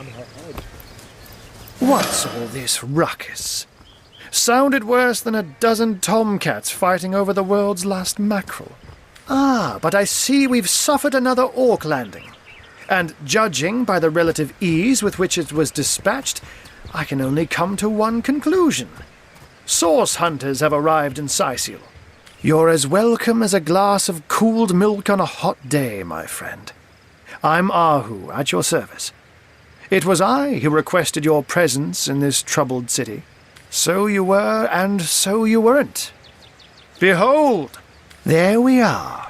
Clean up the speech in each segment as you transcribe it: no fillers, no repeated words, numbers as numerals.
on her head. What's all this ruckus? Sounded worse than a dozen tomcats fighting over the world's last mackerel. Ah, but I see we've suffered another orc landing. And judging by the relative ease with which it was dispatched, I can only come to one conclusion. Source hunters have arrived in Sicil. You're as welcome as a glass of cooled milk on a hot day, my friend. I'm Ahu, at your service. It was I who requested your presence in this troubled city. So you were, and so you weren't. Behold, there we are.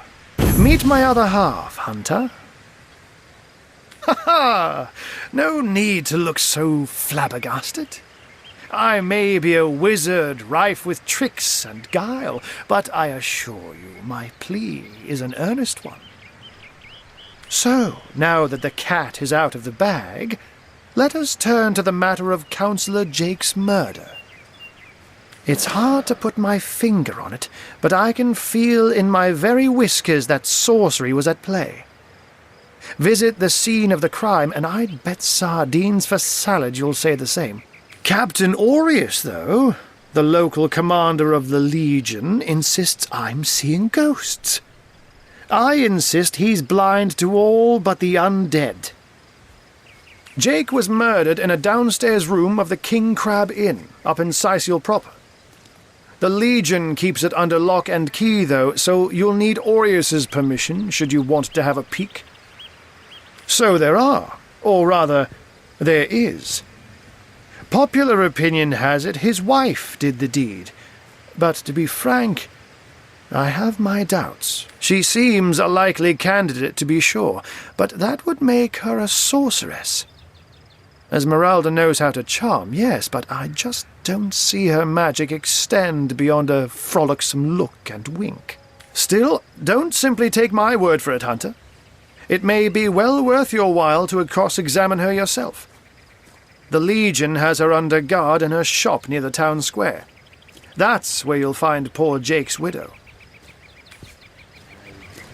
Meet my other half, hunter. Ha ha! No need to look so flabbergasted. I may be a wizard rife with tricks and guile, but I assure you my plea is an earnest one. So, now that the cat is out of the bag, let us turn to the matter of Councillor Jake's murder. It's hard to put my finger on it, but I can feel in my very whiskers that sorcery was at play. Visit the scene of the crime, and I'd bet sardines for salad you'll say the same. Captain Aureus, though, the local commander of the Legion, insists I'm seeing ghosts. I insist he's blind to all but the undead. Jake was murdered in a downstairs room of the King Crab Inn, up in Sicil proper. The Legion keeps it under lock and key, though, so you'll need Aureus's permission should you want to have a peek. So there are, or rather, there is. Popular opinion has it his wife did the deed, but to be frank, I have my doubts. She seems a likely candidate, to be sure, but that would make her a sorceress. Esmeralda knows how to charm, yes, but I just don't see her magic extend beyond a frolicsome look and wink. Still, don't simply take my word for it, Hunter. It may be well worth your while to cross-examine her yourself. The Legion has her under guard in her shop near the town square. That's where you'll find poor Jake's widow.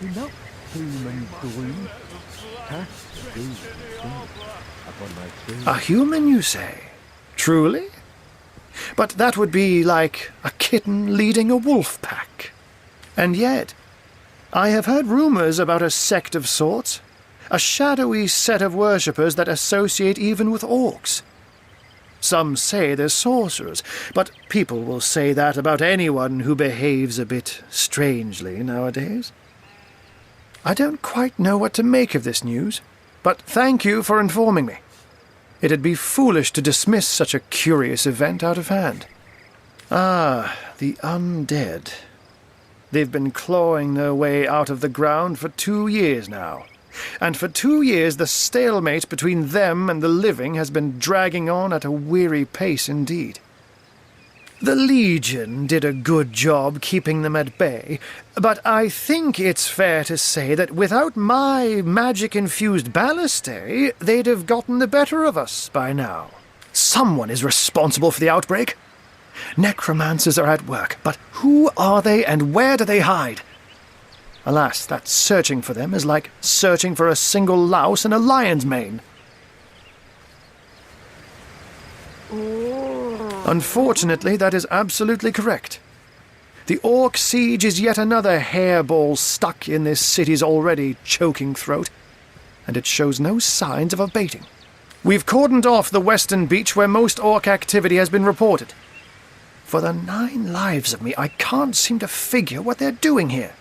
Enough human doing. A human, you say? Truly? But that would be like a kitten leading a wolf pack. And yet, I have heard rumors about a sect of sorts, a shadowy set of worshippers that associate even with orcs. Some say they're sorcerers, but people will say that about anyone who behaves a bit strangely nowadays. I don't quite know what to make of this news, but thank you for informing me. It'd be foolish to dismiss such a curious event out of hand. Ah, the undead. They've been clawing their way out of the ground for 2 years now. And for 2 years the stalemate between them and the living has been dragging on at a weary pace indeed. The Legion did a good job keeping them at bay, but I think it's fair to say that without my magic-infused ballistae, they'd have gotten the better of us by now. Someone is responsible for the outbreak. Necromancers are at work, but who are they and where do they hide? Alas, that searching for them is like searching for a single louse in a lion's mane. Unfortunately, that is absolutely correct. The orc siege is yet another hairball stuck in this city's already choking throat, and it shows no signs of abating. We've cordoned off the western beach where most orc activity has been reported. For the 9 lives of me, I can't seem to figure what they're doing here.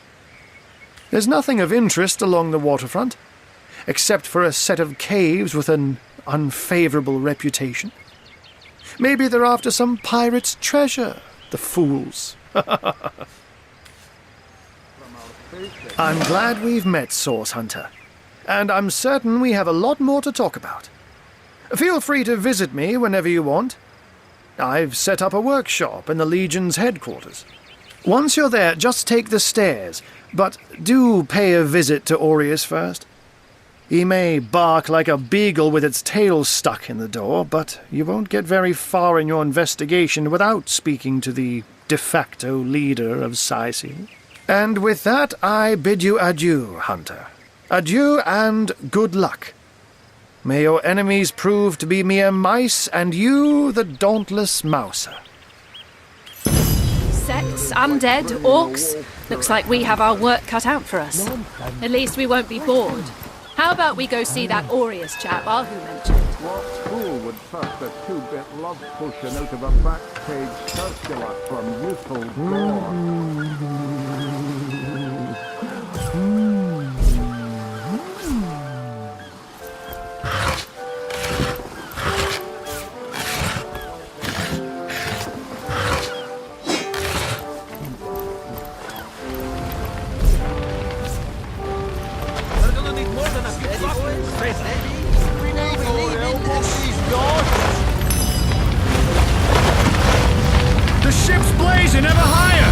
There's nothing of interest along the waterfront, except for a set of caves with an unfavorable reputation. Maybe they're after some pirate's treasure, the fools. I'm glad we've met, Source Hunter, and I'm certain we have a lot more to talk about. Feel free to visit me whenever you want. I've set up a workshop in the Legion's headquarters. Once you're there, just take the stairs, but do pay a visit to Aureus first. He may bark like a beagle with its tail stuck in the door, but you won't get very far in your investigation without speaking to the de facto leader of Sicil. And with that, I bid you adieu, Hunter. Adieu and good luck. May your enemies prove to be mere mice, and you the dauntless mouser. Sects, undead, orcs. Looks like we have our work cut out for us. At least we won't be bored. How about we go see that Aureus chap Ahu mentioned? What fool would trust a two-bit love potion out of a back-page circular from youthful gore? The ship's blazing ever higher!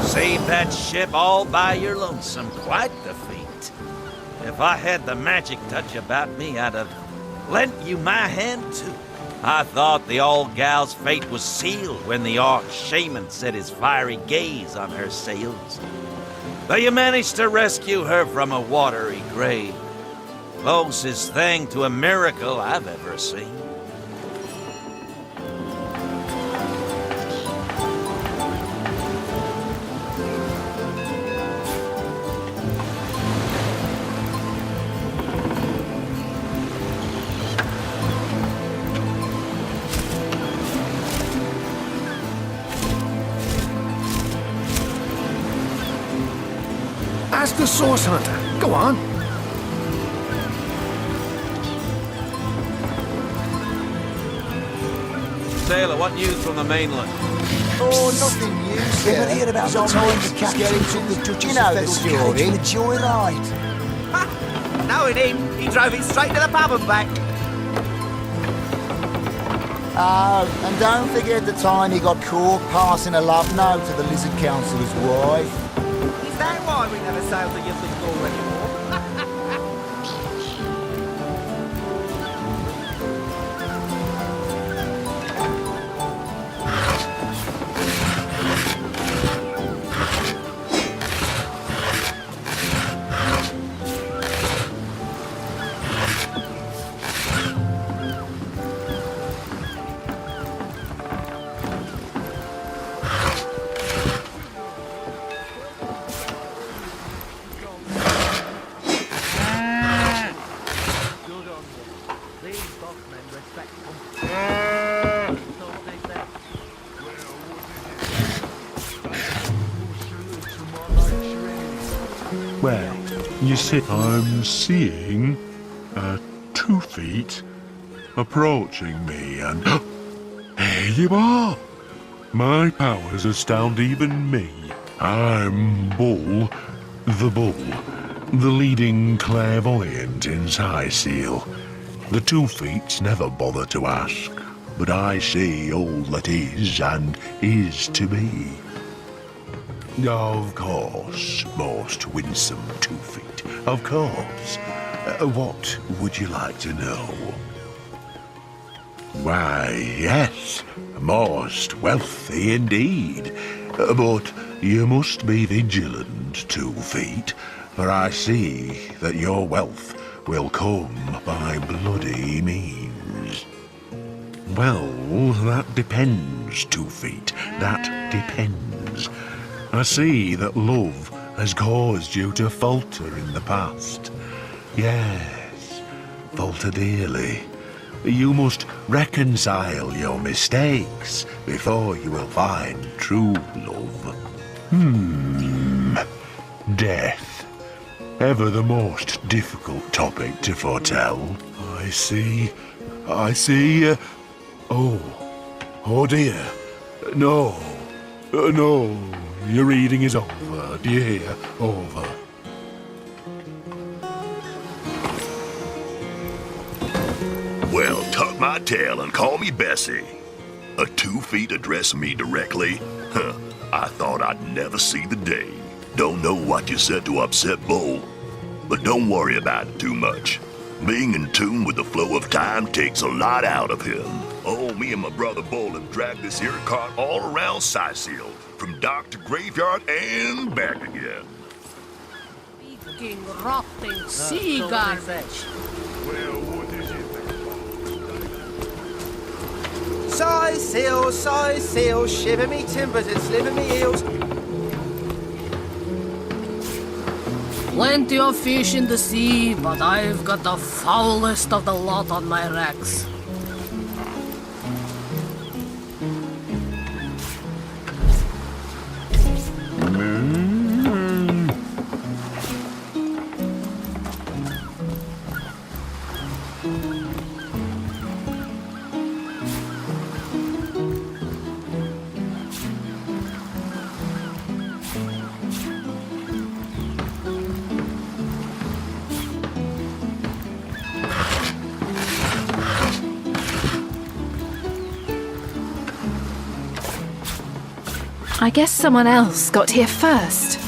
Save that ship all by your lonesome. Quite the feat. If I had the magic touch about me, I'd have lent you my hand too. I thought the old gal's fate was sealed when the orc shaman set his fiery gaze on her sails. But you managed to rescue her from a watery grave. Closest thing to a miracle I've ever seen. Ask the Source Hunter. Go on. Sailor, what news from the mainland? Oh, nothing new, sir. Ever hear about the time the captain took the Duchess of Federal carriage in a joyride? Knowing him, he drove it straight to the pub and back. Oh, and don't forget the time he got caught passing a love note to the Lizard Councillor's wife. Is that why we never sailed the Yuffie Gore anymore? Well, you see, I'm seeing 2 feet approaching me, and here you are. My powers astound even me. I'm Bull, the leading clairvoyant in Seal. The 2 feet never bother to ask, but I see all that is and is to be. Of course, most winsome 2 feet. Of course. What would you like to know? Why, yes, most wealthy indeed. But you must be vigilant, 2 feet, for I see that your wealth will come by bloody means. Well, that depends, 2 feet. That depends. I see that love has caused you to falter in the past. Yes, falter dearly. You must reconcile your mistakes before you will find true love. Death. Ever the most difficult topic to foretell. I see. Oh dear. No. No. Your reading is over. Do you hear? Over. Well, tuck my tail and call me Bessie. A 2 feet addressing me directly? Huh. I thought I'd never see the day. Don't know what you said to upset Bo, but don't worry about it too much. Being in tune with the flow of time takes a lot out of him. Oh, me and my brother Bull have dragged this here cart all around Sicil, from dock to graveyard and back again. Freaking rotting sea garbage. Well, what is it? Sicil, shiver me timbers and sliver me heels. Plenty of fish in the sea, but I've got the foulest of the lot on my racks. I guess someone else got here first.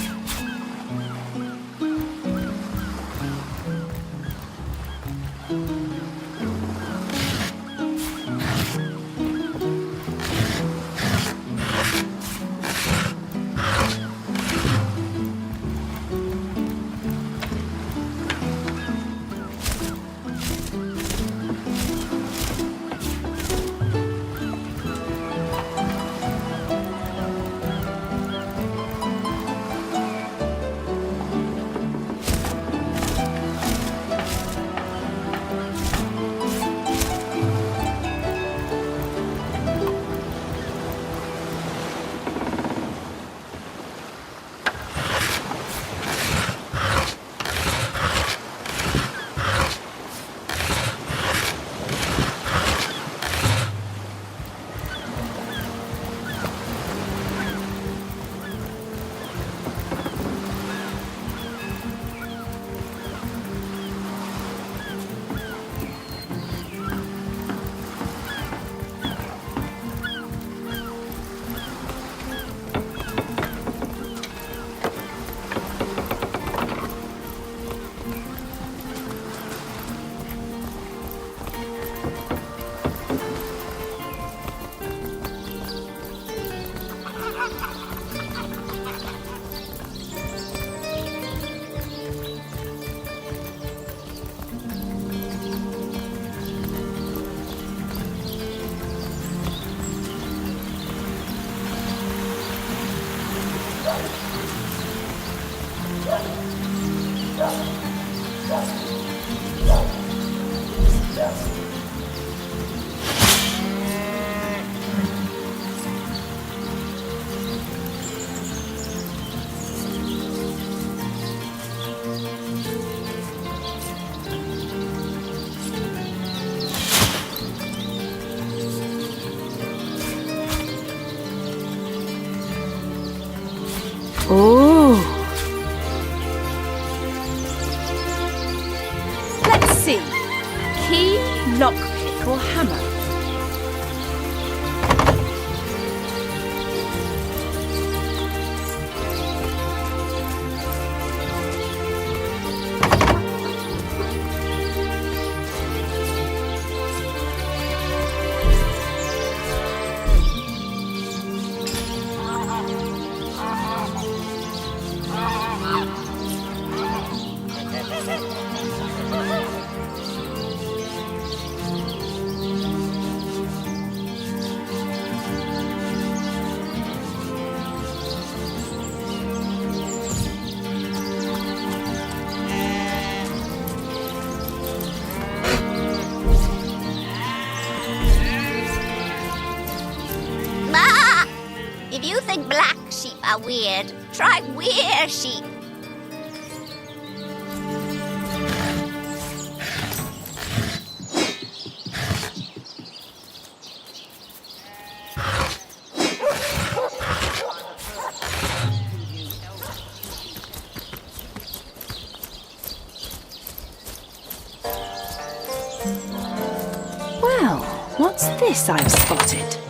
Ooh. Let's see. Key, lockpick, or hammer? If you think black sheep are weird, try weird sheep. Well, what's this I've spotted?